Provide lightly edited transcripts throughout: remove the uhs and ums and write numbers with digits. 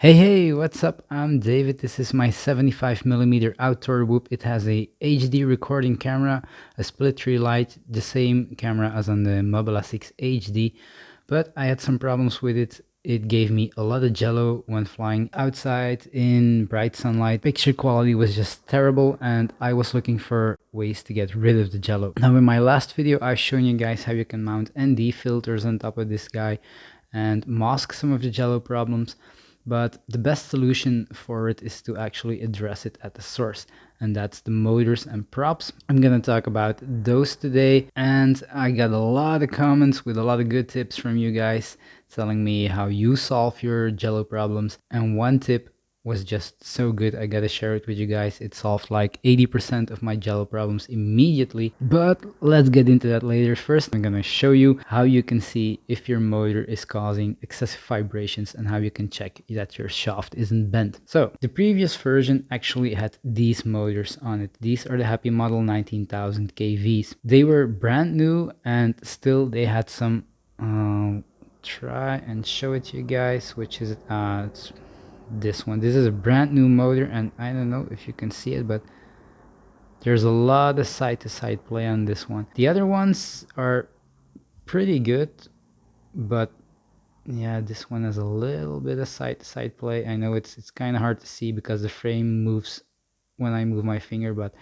Hey, what's up? I'm David. This is my 75mm outdoor whoop. It has a HD recording camera, a split tree light, the same camera as on the Mobula 6 HD, but I had some problems with it. It gave me a lot of jello when flying outside in bright sunlight. Picture quality was just terrible and I was looking for ways to get rid of the jello. Now in my last video I've shown you guys how you can mount ND filters on top of this guy and mask some of the jello problems. But the best solution for it is to actually address it at the source, and that's the motors and props. I'm gonna talk about those today, and I got a lot of comments with a lot of good tips from you guys telling me how you solve your jello problems. And one tip was just so good, I gotta share it with you guys. It solved like 80% of my jello problems immediately, but let's get into that later. First, I'm gonna show you how you can see if your motor is causing excessive vibrations and how you can check that your shaft isn't bent. So the previous version actually had these motors on it. These are the Happymodel 19,000 kVs. They were brand new and still they had some try and show it to you guys, which is it's this one. This is a brand new motor, and I don't know if you can see it, but there's a lot of side-to-side play on this one. The other ones are pretty good, but yeah, this one has a little bit of side-to-side play. I know it's kind of hard to see because the frame moves when I move my finger, but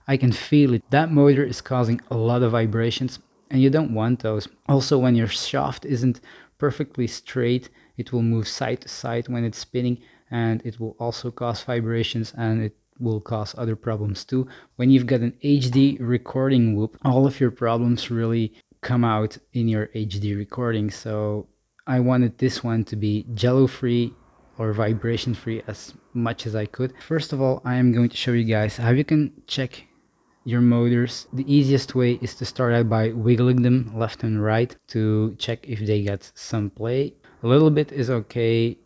I can feel it. That motor is causing a lot of vibrations and you don't want those. Also, when your shaft isn't perfectly straight, it will move side to side when it's spinning, and it will also cause vibrations and it will cause other problems too. When you've got an HD recording whoop, all of your problems really come out in your HD recording. So I wanted this one to be jello free or vibration free as much as I could. First of all, I am going to show you guys how you can check your motors. The easiest way is to start out by wiggling them left and right to check if they get some play. A little bit is okay,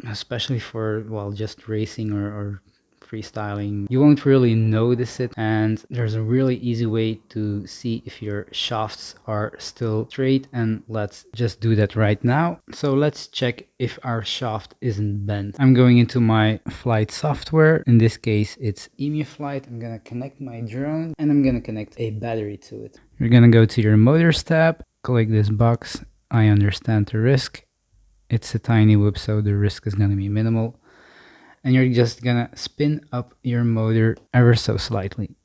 especially for, well, just racing or freestyling. You won't really notice it, and there's a really easy way to see if your shafts are still straight, and let's just do that right now. So let's check if our shaft isn't bent. I'm going into my flight software. In this case it's Emu Flight. I'm gonna connect my drone and I'm gonna connect a battery to it. You're gonna go to your motors tab, click this box. I understand the risk. It's a tiny whoop, so the risk is gonna be minimal. And you're just gonna spin up your motor ever so slightly.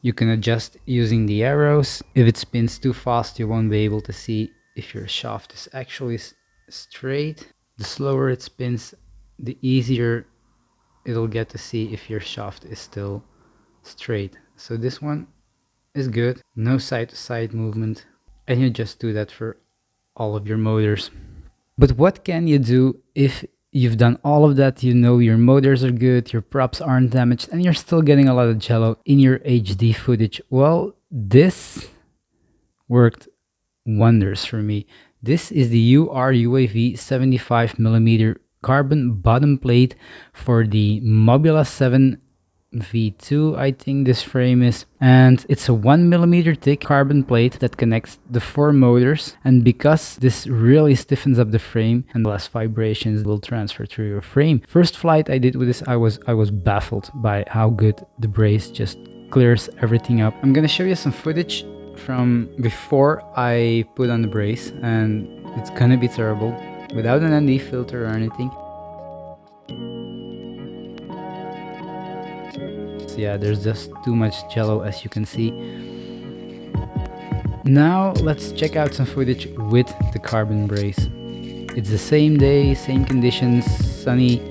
You can adjust using the arrows. If it spins too fast, you won't be able to see if your shaft is actually straight. The slower it spins, the easier it'll get to see if your shaft is still straight. So this one is good, no side to side movement, and you just do that for all of your motors. But what can you do if you've done all of that? You know your motors are good, your props aren't damaged, and you're still getting a lot of jello in your HD footage. Well, this worked wonders for me. This is the URUAV 75mm carbon bottom plate for the Mobula 7 V2, I think this frame is, and it's a 1mm thick carbon plate that connects the 4 motors, and because this really stiffens up the frame and less vibrations will transfer through your frame. First flight I did with this, I was baffled by how good the brace just clears everything up. I'm gonna show you some footage from before I put on the brace, and it's gonna be terrible without an ND filter or anything. Yeah, there's just too much jello, as you can see. Now let's check out some footage with the carbon brace. It's the same day, same conditions, sunny,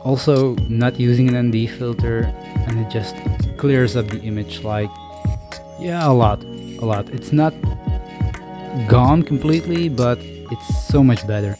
also not using an ND filter, and it just clears up the image like, yeah, a lot. It's not gone completely, but it's so much better.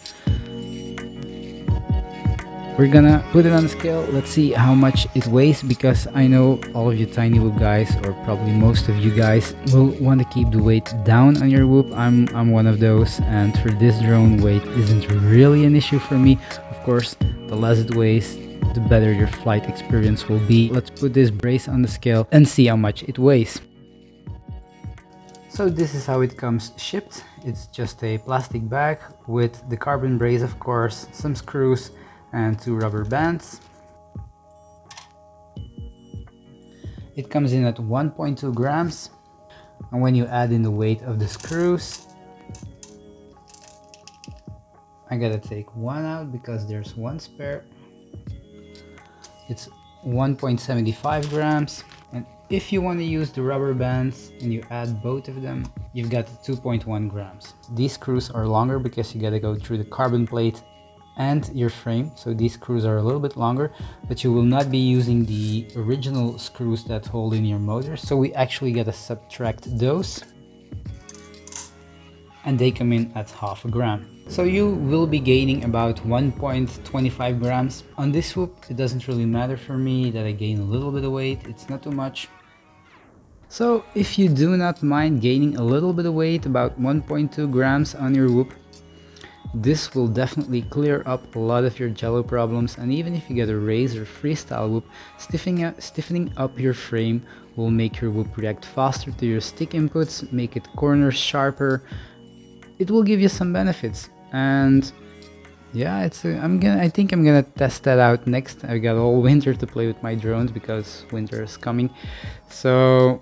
We're gonna put it on a scale. Let's see how much it weighs, because I know all of you tiny whoop guys, or probably most of you guys, will want to keep the weight down on your whoop. I'm one of those, and for this drone, weight isn't really an issue for me. Of course, the less it weighs, the better your flight experience will be. Let's put this brace on the scale and see how much it weighs. So this is how it comes shipped. It's just a plastic bag with the carbon brace, of course, some screws and 2 rubber bands. It comes in at 1.2 grams, and when you add in the weight of the screws, I gotta take one out because there's one spare. It's 1.75 grams, and if you want to use the rubber bands and you add both of them, you've got 2.1 grams. These screws are longer because you gotta go through the carbon plate and your frame, so these screws are a little bit longer, but you will not be using the original screws that hold in your motor, so we actually gotta subtract those, and they come in at half a gram. So you will be gaining about 1.25 grams. On this swoop, it doesn't really matter for me that I gain a little bit of weight, it's not too much. So if you do not mind gaining a little bit of weight, about 1.2 grams on your whoop, this will definitely clear up a lot of your Jello problems, and even if you get a race or freestyle whoop, stiffening up your frame will make your whoop react faster to your stick inputs, make it corners sharper. It will give you some benefits, and yeah, I think I'm gonna test that out next. I got all winter to play with my drones because winter is coming, so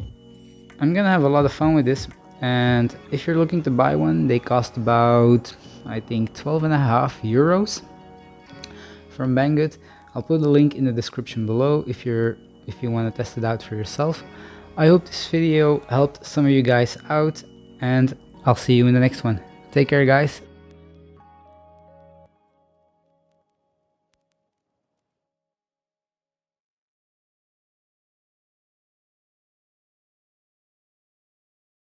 I'm gonna have a lot of fun with this. And if you're looking to buy one, they cost about, I think, 12.5 euros from Banggood. I'll put a link in the description below if you want to test it out for yourself. I hope this video helped some of you guys out, and I'll see you in the next one. Take care, guys.